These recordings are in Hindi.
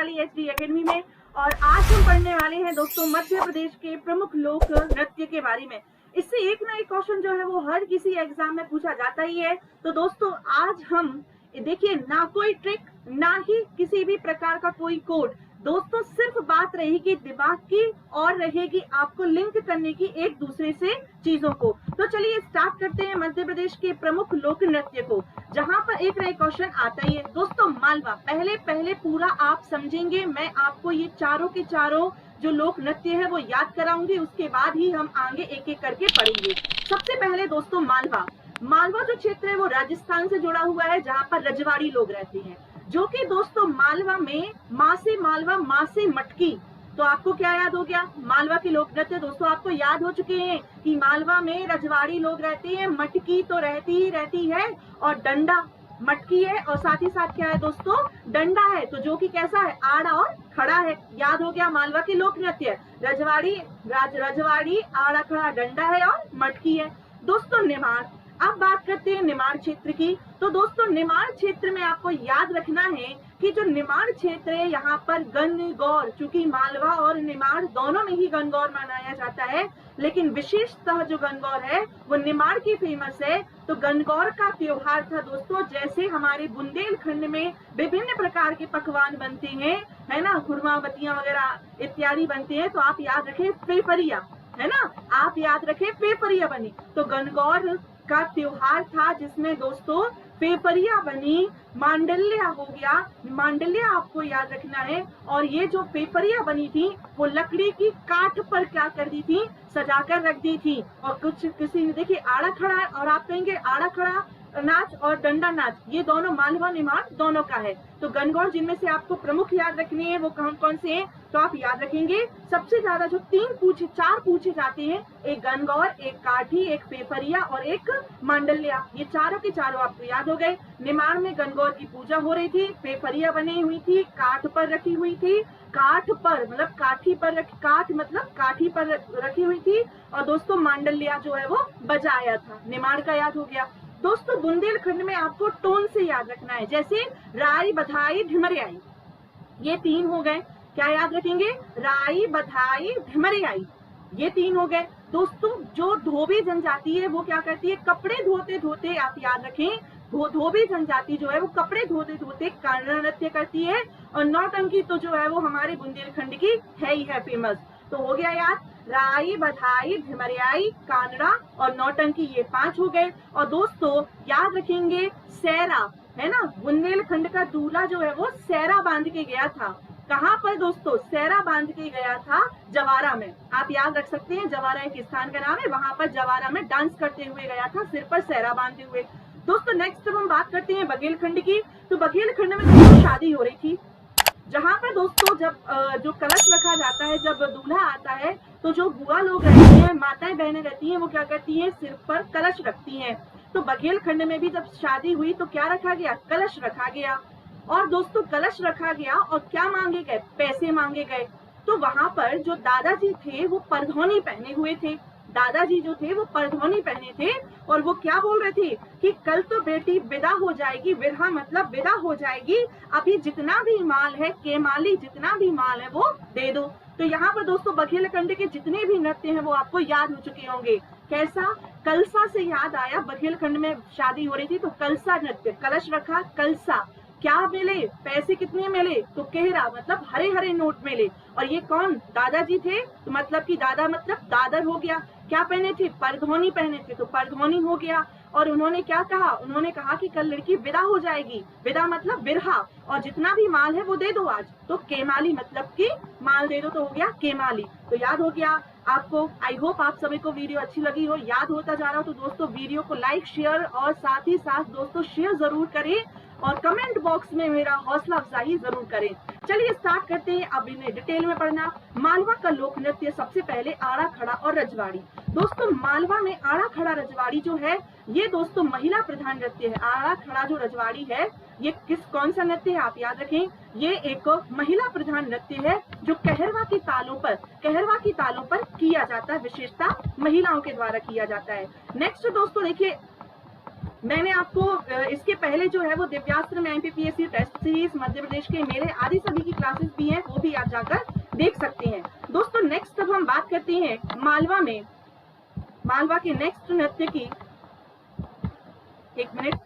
वैशाली HD एकेडमी में। और आज हम पढ़ने वाले हैं दोस्तों मध्य प्रदेश के प्रमुख लोक नृत्य के बारे में। इससे एक ना एक क्वेश्चन जो है वो हर किसी एग्जाम में पूछा जाता ही है। तो दोस्तों आज हम देखिए, ना कोई ट्रिक ना ही किसी भी प्रकार का कोई कोड, दोस्तों सिर्फ बात रहेगी दिमाग की और रहेगी आपको लिंक करने की एक दूसरे से चीजों को। तो चलिए स्टार्ट करते हैं मध्य प्रदेश के प्रमुख लोक नृत्य को, जहां पर एक नया क्वेश्चन आता ही है दोस्तों मालवा। पहले पूरा आप समझेंगे, मैं आपको ये चारों के चारों जो लोक नृत्य है वो याद कराऊंगी, उसके बाद ही हम आगे एक एक करके पढ़ेंगे। सबसे पहले दोस्तों मालवा जो क्षेत्र है वो राजस्थान से जुड़ा हुआ है, जहाँ पर रजवाड़ी लोग रहते हैं, जो कि दोस्तों मालवा में माँ से मालवा माँ से मटकी। तो आपको क्या याद हो गया? मालवा के लोक नृत्य दोस्तों आपको याद हो चुके हैं कि मालवा में रजवाड़ी लोग रहते हैं, मटकी तो रहती ही रहती है और डंडा मटकी है और साथ ही साथ क्या है दोस्तों, डंडा है, तो जो कि कैसा है, आड़ा और खड़ा है। याद हो गया मालवा के लोक नृत्य, रजवाड़ी आड़ा खड़ा डंडा है और मटकी है। दोस्तों निमाड़, अब बात करते हैं निमाड़ क्षेत्र की। तो दोस्तों निमाड़ क्षेत्र में आपको याद रखना है कि जो निमाड़ क्षेत्र है यहाँ पर गणगौर, चूंकि मालवा और निमाड़ दोनों में ही गणगौर मनाया जाता है, लेकिन विशेषतः जो गणगौर है वो निमाड़ की फेमस है। तो गणगौर का त्योहार था दोस्तों, जैसे हमारे बुंदेलखंड में विभिन्न प्रकार के पकवान बनते हैं, है ना, खुरमावतियां वगैरह इत्यादि बनते हैं, तो आप याद रखें फेफरिया, है ना, आप याद रखें फेफरिया बनी। तो गणगौर का त्योहार था जिसमें दोस्तों फेफरिया बनी, मांडल्या हो गया, मांडल्या आपको याद रखना है। और ये जो फेफरिया बनी थी वो लकड़ी की काठ पर क्या कर दी थी, सजाकर रख दी थी। और कुछ किसी ने देखिए आड़ा खड़ा है, और आप कहेंगे आड़ा खड़ा नाच और डंडा नाच ये दोनों मालवा निमाड़ दोनों का है। तो गणगौर जिनमें से आपको प्रमुख याद रखने हैं वो कौन कौन से हैं, तो आप याद रखेंगे सबसे ज्यादा जो चार पूछे जाते हैं, एक गणगौर, एक काठी, एक फेफरिया और एक मांडल्या, ये चारों के चारों आपको याद हो गए। निमाड़ में गणगौर की पूजा हो रही थी, फेफरिया बनी हुई थी, काठ पर रखी हुई थी, काठ मतलब काठी पर रखी हुई थी, और दोस्तों मांडल्या जो है वो बजाया था। निमाड़ का याद हो गया। दोस्तों बुंदेलखंड में आपको टोन से याद रखना है, जैसे राई बधाई ढिमरियाई, ये तीन हो गए। क्या याद रखेंगे? राई बधाई ढिमरियाई, ये तीन हो गए। दोस्तों जो धोबी जनजाति है वो क्या करती है, कपड़े धोते धोते, आप याद रखें, धोबी जनजाति जो है वो कपड़े धोते धोते कांगड़ा नृत्य करती है। और नौटंकी तो जो है वो हमारे बुंदेलखंड की है ही है फेमस। तो हो गया याद, राई बधाई ढिमरियाई कांगड़ा और नौटंकी, ये पांच हो गए। और दोस्तों याद रखेंगे सैरा, है ना, बुंदेलखंड का दूल्हा जो है वो सैरा बांध के गया था। कहाँ पर दोस्तों? सैरा बांध के गया था जवारा में। आप याद रख सकते हैं, जवारा एक स्थान का नाम है, वहां पर जवारा में डांस करते हुए गया था, सिर पर सैरा बांधे हुए। दोस्तों नेक्स्ट हम बात करते हैं बघेलखंड की। तो बघेलखंड में दोस्तों शादी हो रही थी, जहाँ पर दोस्तों जब जो कलश रखा जाता है, जब दूल्हा आता है तो जो बुआ लोग रहती हैं, माताएं बहनें रहती हैं, वो क्या करती हैं, सिर पर कलश रखती हैं। तो बघेलखंड में भी जब शादी हुई तो क्या रखा गया, कलश रखा गया। और दोस्तों कलश रखा गया और क्या मांगे गए, पैसे मांगे गए। तो वहां पर जो दादाजी थे वो परधौनी पहने हुए थे, दादाजी जो थे वो परधौनी पहने थे, और वो क्या बोल रहे थे कि कल तो बेटी विदा हो जाएगी, विरहा मतलब विदा हो जाएगी, अभी जितना भी माल है, केमाली जितना भी माल है वो दे दो। तो यहाँ पर दोस्तों बघेलखंड के जितने भी नृत्य हैं वो आपको याद हो चुके होंगे। कैसा? कलसा से याद आया, बघेलखंड में शादी हो रही थी तो कलसा नृत्य, कलश रखा, कलसा, क्या मिले, पैसे कितने मिले, तो केहरा मतलब हरे हरे नोट मिले। और ये कौन, दादाजी थे, तो मतलब कि दादा मतलब दादर हो गया। क्या पहने थे, परधौनी पहने थे, तो परधौनी हो गया। और उन्होंने क्या कहा, उन्होंने कहा कि कल लड़की विदा हो जाएगी, विदा मतलब बिरहा, और जितना भी माल है वो दे दो आज। तो केमाली मतलब कि माल दे दो, तो हो गया केमाली। तो याद हो गया आपको। आई होप आप सभी को वीडियो अच्छी लगी हो, याद होता जा रहा हो। तो दोस्तों वीडियो को लाइक शेयर और साथ ही साथ दोस्तों शेयर जरूर करें और कमेंट बॉक्स में मेरा हौसला अफजाई जरूर करें। चलिए स्टार्ट करते हैं अब इन्हें डिटेल में पढ़ना। मालवा का लोक नृत्य, सबसे पहले आड़ा खड़ा और रजवाड़ी। दोस्तों मालवा में आड़ा खड़ा रजवाड़ी जो है ये दोस्तों महिला प्रधान नृत्य है। आड़ा खड़ा जो रजवाड़ी है ये कौन सा नृत्य है, आप याद रखें, ये एक महिला प्रधान नृत्य है जो कहरवा की तालों पर किया जाता है, विशेषता महिलाओं के द्वारा किया जाता है। नेक्स्ट दोस्तों देखिए, मैंने आपको इसके पहले जो है वो दिव्यास्त्र में MPPSC test series Madhya Pradesh के मेरे आदि सभी की क्लासेस भी हैं, वो भी आप जाकर देख सकते हैं। दोस्तों नेक्स्ट अब हम बात करते हैं मालवा में, मालवा के नेक्स्ट नृत्य की, एक मिनट,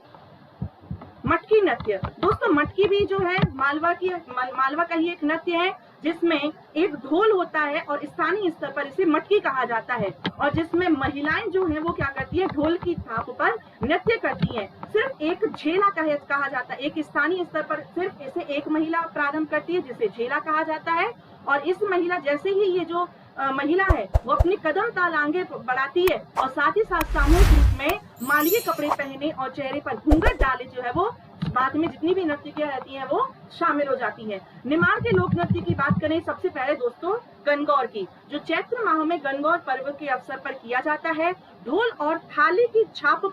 मटकी नृत्य। दोस्तों मटकी भी जो है मालवा का ही एक नृत्य है, जिसमें एक ढोल होता है और स्थानीय स्तर पर इसे मटकी कहा जाता है, और जिसमें महिलाएं जो हैं वो क्या करती है, ढोल की थाप पर नृत्य करती हैं। सिर्फ एक झेला कहा जाता है, एक स्थानीय स्तर पर सिर्फ इसे एक महिला प्रारंभ करती है, जिसे झेला कहा जाता है। और इस महिला, जैसे ही ये जो महिला है वो अपनी कदम ताल आगे बढ़ाती है और साथ ही साथ सामूहिक रूप में मालवी कपड़े पहने और चेहरे पर घूंघट डाले जो है वो बाद में जितनी भी नर्तकियां रहती हैं वो शामिल हो जाती हैं। निमाड़ के लोक नृत्य की बात करें सबसे पहले दोस्तों गणगौर की, जो चैत्र माह में गणगौर पर्व के अवसर पर किया जाता है, ढोल और थाली की थाप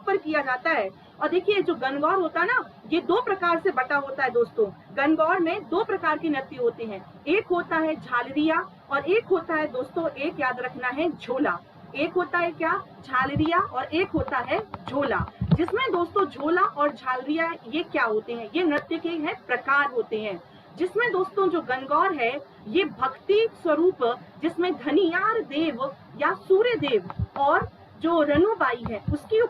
पर किया जाता है। और देखिए जो गणगौर होता है ना, ये दो प्रकार से बटा होता है दोस्तों। गणगौर में दो प्रकार के नृत्य होते हैं, एक होता है झालरिया और एक होता है दोस्तों, एक याद रखना है, झोला। एक होता है क्या, झालरिया, और एक होता है झोला। जिसमें दोस्तों झोला और झालरिया ये क्या होते हैं, ये नृत्य के हैं प्रकार होते हैं। जिसमें दोस्तों जो गणगौर है ये भक्ति स्वरूप, जिसमें धनियार देव या सूर्य देव और जो रनुबाई है उनकी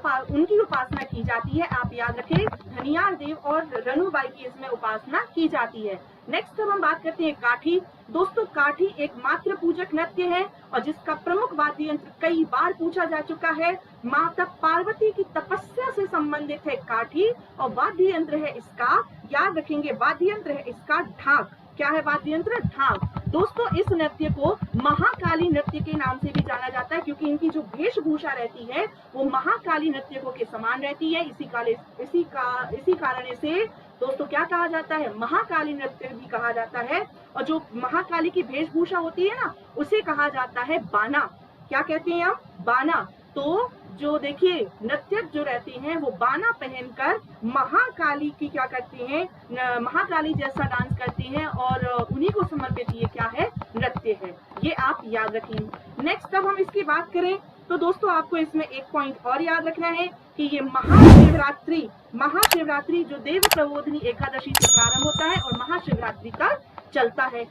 उपासना की जाती है। आप याद रखें, धनियार देव और रनुबाई की इसमें उपासना की जाती है। नेक्स्ट हम बात करते हैं काठी। दोस्तों काठी एक मात्र पूजक नृत्य है और जिसका प्रमुख वाद्य यंत्र कई बार पूछा जा चुका है। माता पार्वती की तपस्या से संबंधित है काठी, और वाद्य यंत्र है इसका, याद रखेंगे, वाद्य यंत्र है इसका ढाक। क्या है वाद्य यंत्र, ढाक। दोस्तों इस नृत्य को महाकाली नृत्य के नाम से भी जाना जाता है, क्योंकि इनकी जो वेशभूषा रहती है वो महाकाली नृत्यों के समान रहती है। इसी कारण से दोस्तों क्या कहा जाता है, महाकाली नृत्य भी कहा जाता है। और जो महाकाली की वेशभूषा होती है ना, उसे कहा जाता है बाना। क्या कहते हैं हम, बाना। तो जो देखिए नृत्यक जो रहते हैं वो बाना पहनकर महाकाली की क्या करते हैं, महाकाली जैसा डांस करते हैं, और उन्हीं को समर्पित ये क्या है, नृत्य है। ये आप याद रखें। नेक्स्ट अब हम इसकी बात करें तो दोस्तों आपको इसमें एक पॉइंट और याद रखना है कि ये महाशिवरात्रि जो देव प्रबोधिनी एकादशी से प्रारंभ होता है और महाशिवरात्रि तक चलता है।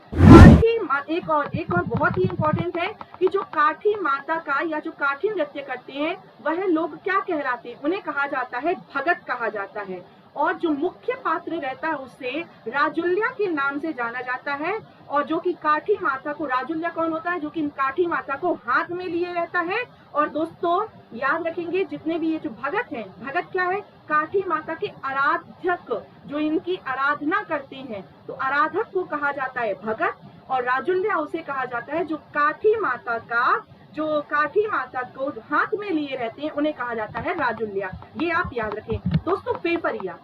एक और बहुत ही इम्पोर्टेंट है कि जो काठी माता का या जो काठी नृत्य करते हैं वह लोग क्या कहलाते हैं, उन्हें कहा जाता है भगत कहा जाता है। और जो मुख्य पात्र रहता है उसे राजुल्या के नाम से जाना जाता है। और जो कि काठी माता को, राजुल्या कौन होता है, जो कि काठी माता को हाथ में लिए रहता है। और दोस्तों याद रखेंगे जितने भी ये जो भगत हैं, भगत क्या है, काठी माता के आराधक, जो इनकी आराधना करते हैं, तो आराधक को कहा जाता है भगत, और राजुल्या उसे कहा जाता है जो काठी माता को हाथ में लिए रहते हैं, उन्हें कहा जाता है राजुल्या। ये आप याद रखें। दोस्तों फेफरिया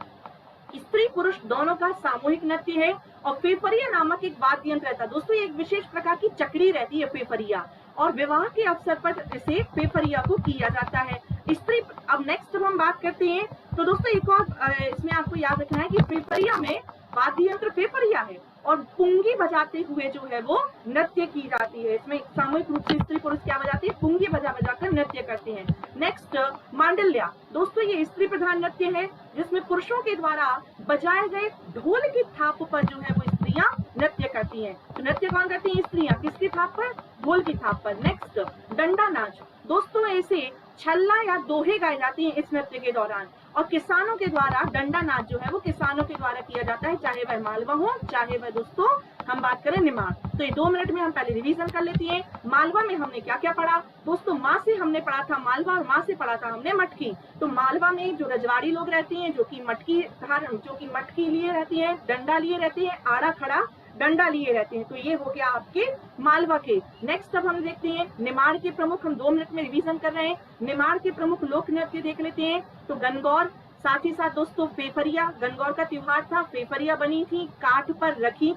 स्त्री पुरुष दोनों का सामूहिक नृत्य है, और फेफरिया नामक एक वाद्य यंत्र रहता है। दोस्तों एक विशेष प्रकार की चक्री रहती है फेफरिया, और विवाह के अवसर पर इसे फेफरिया को किया जाता है। स्त्री, अब नेक्स्ट हम बात करते हैं तो दोस्तों एक और इसमें आपको याद रखना है कि फेफरिया में वाद्य यंत्र फेफरिया है और पुंगी बजाते हुए जो है वो नृत्य की जाती है। इसमें सामूहिक रूप से स्त्री पुरुष क्या बजाते हैं, पुंगी बजाकर नृत्य करते हैं। नेक्स्ट मांडल्या। दोस्तों ये स्त्री प्रधान नृत्य है जिसमें पुरुषों के द्वारा बजाए गए ढोल की थाप पर जो है वो स्त्रियां नृत्य करती हैं। तो नृत्य कौन करती हैं, स्त्रियां। किसकी थाप पर, ढोल की थाप पर। नेक्स्ट डंडा नाच। दोस्तों ऐसे छल्ला या दोहे गाए जाते हैं इस नृत्य के दौरान, और किसानों के द्वारा डंडा नाच जो है वो किसानों के द्वारा किया जाता है, चाहे वह मालवा हो चाहे वह दोस्तों हम बात करें निमाड़। तो ये 2 मिनट में हम पहले रिवीजन कर लेते हैं। मालवा में हमने क्या क्या पढ़ा दोस्तों, माँ से हमने पढ़ा था मालवा और माँ से पढ़ा था हमने मटकी। तो मालवा में जो रजवाड़ी लोग रहते हैं जो कि मटकी लिए रहती है, डंडा लिए रहते हैं, आड़ा खड़ा डंडा लिए रहते हैं। तो ये हो गया आपके मालवा के। नेक्स्ट अब हम देखते हैं निमाड़ के प्रमुख, हम 2 मिनट में रिवीजन कर रहे हैं। निमाड़ के प्रमुख लोक नृत्य देख लेते हैं। तो गणगौर, साथ ही साथ दोस्तों फेफरिया, गणगौर का त्योहार था, फेफरिया बनी थी, काठ पर रखी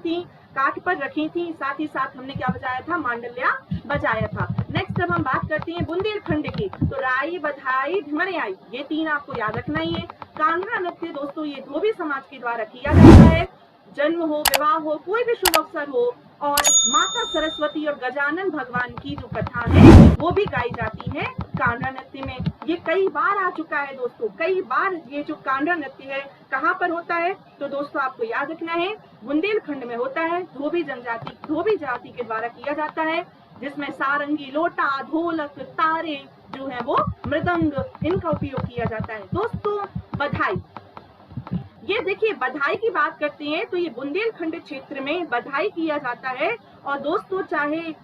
थी, साथ ही साथ हमने क्या बजाया था, मांडल्या बजाया था। नेक्स्ट अब हम बात करते हैं बुंदेलखंड की। तो राई, बधाई, ढिमरे आई, ये 3 आपको याद रखना ही है। कांगड़ा नृत्य दोस्तों ये धोबी समाज के द्वारा किया जाता है। जन्म हो, विवाह हो, कोई भी शुभ अवसर हो और माता सरस्वती और गजानन भगवान की जो कथा है वो भी गाई जाती है कांडा नृत्य में। ये कई बार आ चुका है दोस्तों, कई बार ये जो कांडा नृत्य है कहाँ पर होता है, तो दोस्तों आपको याद रखना है बुंदेलखंड में होता है, धोबी जाति के द्वारा किया जाता है, जिसमें सारंगी, लोटा, ढोलक, तारे जो है वो मृदंग इनका उपयोग किया जाता है। दोस्तों बधाई, ये देखिए बधाई की बात करते हैं तो ये बुंदेलखंड क्षेत्र में बधाई किया जाता है। और दोस्तों चाहे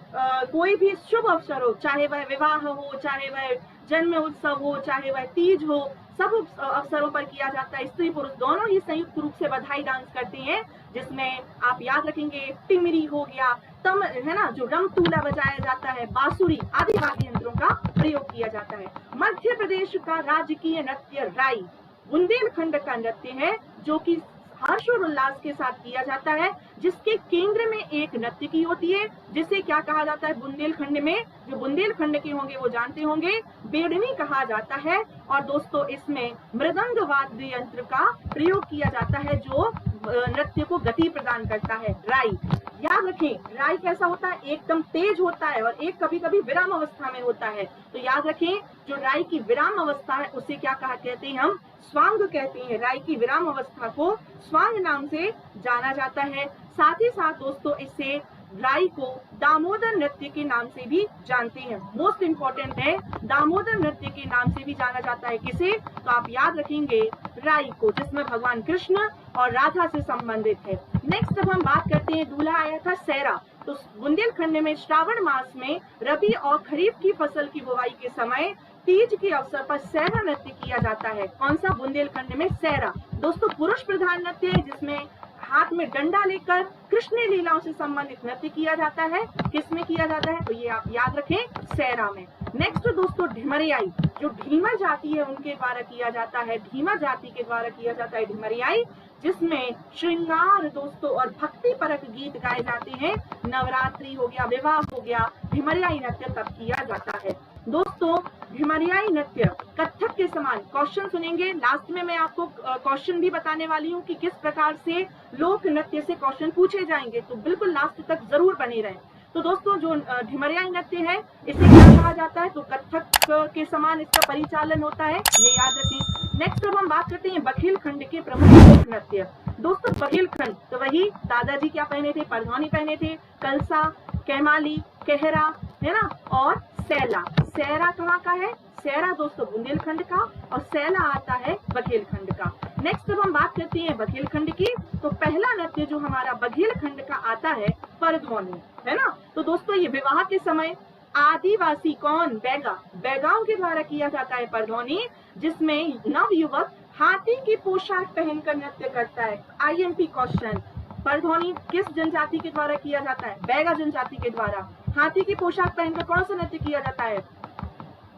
कोई भी शुभ अवसर हो, चाहे वह विवाह हो, चाहे वह जन्म उत्सव हो, चाहे वह तीज हो, सब अवसरों पर किया जाता है। स्त्री पुरुष दोनों ही संयुक्त रूप से बधाई डांस करते हैं, जिसमें आप याद रखेंगे टिमरी हो गया, तम है ना, जो रमतूला बजाया जाता है, बांसुरी आदि वाद्य यंत्रों का प्रयोग किया जाता है। मध्य प्रदेश का राजकीय नृत्य राई बुंदेलखंड का नृत्य है, जो कि हर्ष और उल्लास के साथ किया जाता है, जिसके केंद्र में एक नर्तकी होती है, जिसे क्या कहा जाता है बुंदेलखंड में, जो बुंदेलखंड के होंगे वो जानते होंगे, बेड़नी कहा जाता है। और दोस्तों इसमें मृदंग वाद्य यंत्र का प्रयोग किया जाता है, जो नृत्य को गति प्रदान करता है। राई याद रखें, राई कैसा होता है, एकदम तेज होता है और एक कभी कभी विराम अवस्था में होता है। तो याद रखें जो राई की विराम अवस्था है उसे क्या कहा कहते हैं, हम स्वांग कहते हैं। राई की विराम अवस्था को स्वांग नाम से जाना जाता है। साथ ही साथ दोस्तों इसे राई को दामोदर नृत्य के नाम से भी जानते हैं। मोस्ट इंपॉर्टेंट है, दामोदर नृत्य के नाम से भी जाना जाता है। किसे, तो आप याद रखेंगे राई को, जिसमें भगवान कृष्ण और राधा से संबंधित है। नेक्स्ट अब हम बात करते हैं, दूल्हा आया था सहरा। तो बुंदेलखंड में श्रावण मास में रबी और खरीफ की फसल की बुवाई के समय तीज के अवसर पर सहरा नृत्य किया जाता है। कौन सा, बुंदेलखंड में सहरा। दोस्तों पुरुष प्रधान नृत्य है, जिसमें हाथ में डंडा लेकर कृष्ण लीलाओं से संबंधित नृत्य किया जाता है। किसमें किया जाता है, तो ये आप याद रखें सहरा में। नेक्स्ट दोस्तों ढिमरियाई, जो ढीमर जाति है उनके द्वारा किया जाता है, ढीमर जाति के द्वारा किया जाता है ढिमरियाई, जिसमें श्रृंगार दोस्तों और भक्ति परक गीत गाए जाते हैं। नवरात्रि हो गया, विवाह हो गया, ढिमरियाई नृत्य तब किया जाता है। दोस्तों ढिमरियाई नृत्य कथक के समान, क्वेश्चन सुनेंगे लास्ट में, मैं आपको क्वेश्चन भी बताने वाली हूँ कि किस प्रकार से लोक नृत्य से क्वेश्चन पूछे जाएंगे, तो बिल्कुल लास्ट तक जरूर बने रहें। तो दोस्तों जो ढिमरियाई नृत्य है इसे क्या कहा जाता है, तो कथक के समान इसका परिचालन होता है, ये याद रखें। नेक्स्ट अब हम बात करते हैं बघेलखंड के प्रमुख लोक नृत्य। दोस्तों बघेलखंड तो वही दादाजी क्या पहने थे, परधौनी पहने थे, कलसा, कैमाली, कहरा है ना, और सैला। सैरा कहाँ का है, सैरा दोस्तों बुंदेलखंड का, और सैला आता है बघेलखंड का। नेक्स्ट अब हम बात करते हैं बघेलखंड की। तो पहला नृत्य जो हमारा बघेलखंड का आता है परधौनी, है ना। तो दोस्तों ये विवाह के समय आदिवासी कौन, बैगा, बैगाओं के द्वारा किया जाता है परधौनी, जिसमें नवयुवक हाथी की पोशाक पहनकर नृत्य करता है। IMP क्वेश्चन, परधौनी किस जनजाति के द्वारा किया जाता है, बैगा जनजाति के द्वारा। हाथी की पोशाक पहनकर कौन सा नृत्य किया जाता है,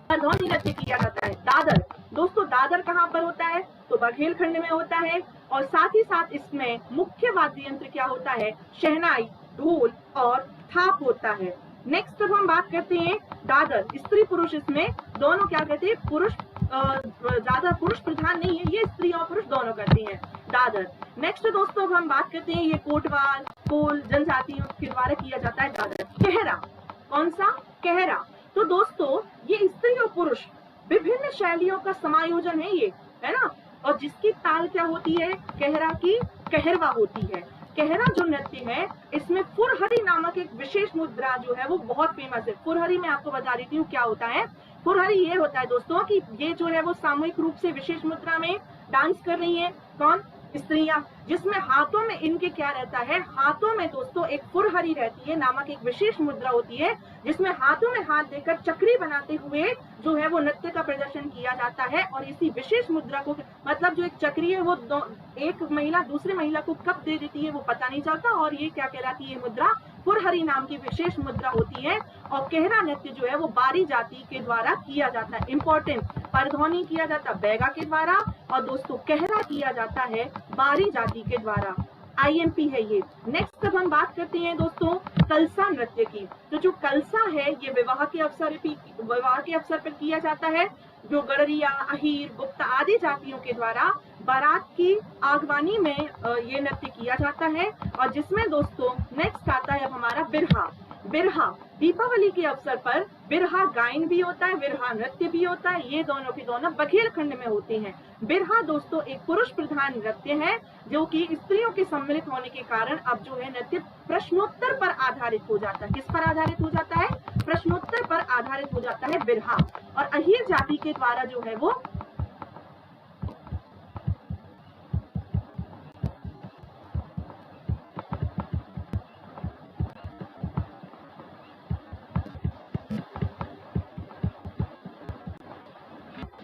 परधौनी नृत्य किया जाता है। दादर, दोस्तों दादर कहाँ पर होता है, तो बघेलखंड में होता है। और साथ ही साथ इसमें मुख्य वाद्य यंत्र क्या होता है, शहनाई, ढोल और थाप होता है। नेक्स्ट अब हम बात करते हैं दादर, स्त्री पुरुष इसमें दोनों क्या कहते हैं, पुरुष ज्यादा पुरुष प्रधान नहीं है, ये स्त्री और पुरुष दोनों करते हैं दादर। नेक्स्ट दोस्तों अब हम बात करते हैं, ये कोटवाल, कोल जनजातियों के द्वारा किया जाता है दादर। कहरा, कौन सा, कहरा। तो दोस्तों ये स्त्री और पुरुष विभिन्न शैलियों का समायोजन है ये, है ना। और जिसकी ताल क्या होती है, कहरा की कहरवा होती है। कहरा जो नृत्य है इसमें फुरहरी नामक एक विशेष मुद्रा जो है वो बहुत फेमस है। फुरहरी मैं आपको बता देती हूँ क्या होता है। फुरहरी ये होता है दोस्तों कि ये जो है वो सामूहिक रूप से विशेष मुद्रा में डांस कर रही है, कौन, स्त्रियां, जिसमें हाथों में इनके क्या रहता है, हाथों में दोस्तों एक फुरहरी रहती है नामक एक विशेष मुद्रा होती है, जिसमें हाथों में हाथ देकर चक्री बनाते हुए जो है वो नृत्य का प्रदर्शन किया जाता है। और इसी विशेष मुद्रा को, मतलब जो एक चक्री है वो एक महिला दूसरी महिला को कब दे देती है वो पता नहीं चलता, और ये क्या कहलाती है मुद्रा, फुरहरी नाम की विशेष मुद्रा होती है। और कहरा नृत्य जो है वो बारी जाति के द्वारा किया जाता है। इंपॉर्टेंट, परधौनी किया जाता है बैगा के द्वारा, और दोस्तों कहरा किया जाता है बारी जाति के द्वारा। IMP है ये। नेक्स्ट अब हम बात करते हैं दोस्तों कलसा नृत्य की। तो जो कलसा है ये विवाह के अवसर पर किया जाता है। जो गड़रिया, अहीर, गुप्ता आदि जातियों के द्वारा बारात की आगवानी में ये नृत्य किया जाता है। और जिसमें दोस्तों नेक्स्ट आता है अब हमारा बिरहा। बिरहा दीपावली के अवसर पर बिरहा गायन भी होता है, बिरहा नृत्य भी होता है। ये दोनों के दोनों बघेलखंड में होते हैं। बिरहा दोस्तों एक पुरुष प्रधान नृत्य है जो कि स्त्रियों के सम्मिलित होने के कारण अब जो है नृत्य प्रश्नोत्तर पर आधारित हो जाता है। किस पर आधारित हो जाता है? प्रश्नोत्तर पर आधारित हो जाता है बिरहा। और अहीर जाति के द्वारा जो है वो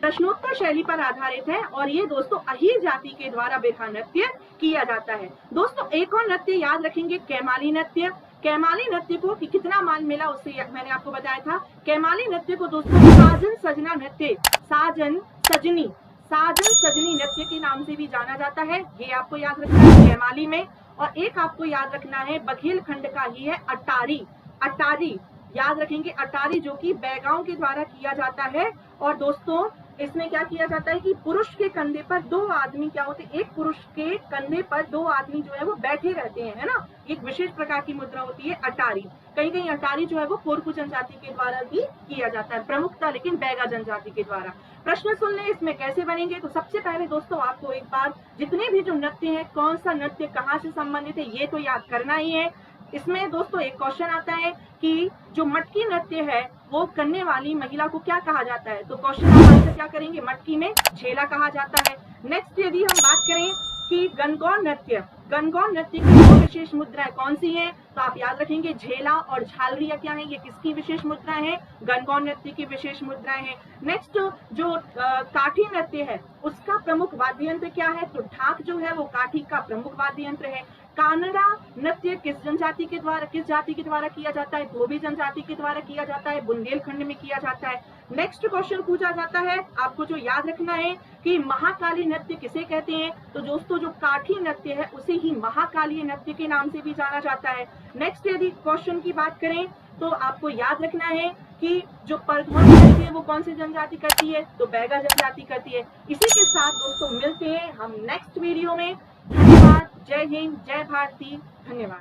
प्रश्नोत्तर शैली पर आधारित है। और ये दोस्तों अहीर जाति के द्वारा बिरहा नृत्य किया जाता है। दोस्तों एक और नृत्य याद रखेंगे, कैमाली नृत्य। कैमाली नृत्य को कि कितना मान मिला उससे मैंने आपको बताया था। कैमाली नृत्य को दोस्तों साजन सजना नृत्य, साजन सजनी नृत्य के नाम से भी जाना जाता है। ये आपको याद रखना है कैमाली में। और एक आपको याद रखना है बघेलखंड का ही है अटारी। अटारी याद रखेंगे, अटारी जो कि बैगांव के द्वारा किया जाता है। और दोस्तों इसमें क्या किया जाता है कि पुरुष के कंधे पर दो आदमी क्या होते हैं, एक पुरुष के कंधे पर दो आदमी जो है वो बैठे रहते हैं, है ना। एक विशेष प्रकार की मुद्रा होती है अटारी। कहीं कहीं अटारी जो है वो कोरकू जनजाति के द्वारा भी किया जाता है, प्रमुखता लेकिन बैगा जनजाति के द्वारा। प्रश्न सुन ले इसमें कैसे बनेंगे। तो सबसे पहले दोस्तों आपको एक बार जितने भी जो नृत्य है, कौन सा नृत्य कहाँ से संबंधित है, ये तो याद करना ही है। इसमें दोस्तों एक क्वेश्चन आता है कि जो मटकी नृत्य है वो करने वाली महिला को क्या कहा जाता है। तो क्वेश्चन आप आंसर क्या करेंगे, मटकी में झेला कहा जाता है। नेक्स्ट यदि हम बात करें कि गणगौर नृत्य, गणगौर नृत्य की दो विशेष मुद्राएं कौन सी हैं, तो आप याद रखेंगे झेला और झालरिया क्या है, ये किसकी विशेष मुद्राएं हैं, गणगौर नृत्य की विशेष मुद्राएं हैं। नेक्स्ट जो काठी नृत्य है उसका प्रमुख वाद्य यंत्र क्या है, तो ढाक जो है वो काठी का प्रमुख वाद्य यंत्र है। कानड़ा नृत्य किस जनजाति के द्वारा, किस जाति के द्वारा किया जाता है, धोबी जनजाति के द्वारा किया जाता है, बुंदेलखंड में किया जाता है। नेक्स्ट क्वेश्चन पूछा जाता है आपको जो याद रखना है कि महाकाली नृत्य किसे कहते हैं। तो दोस्तों जो काठी नृत्य है उसे ही महाकाली नृत्य के नाम से भी जाना जाता है। नेक्स्ट यदि क्वेश्चन की बात करें तो आपको याद रखना है कि जो परधौनी नृत्य है वो कौन सी जनजाति करती है, तो बैगा जनजाति करती है। इसी के साथ दोस्तों मिलते हैं हम नेक्स्ट वीडियो में। धन्यवाद। जय हिंद, जय भारती, धन्यवाद।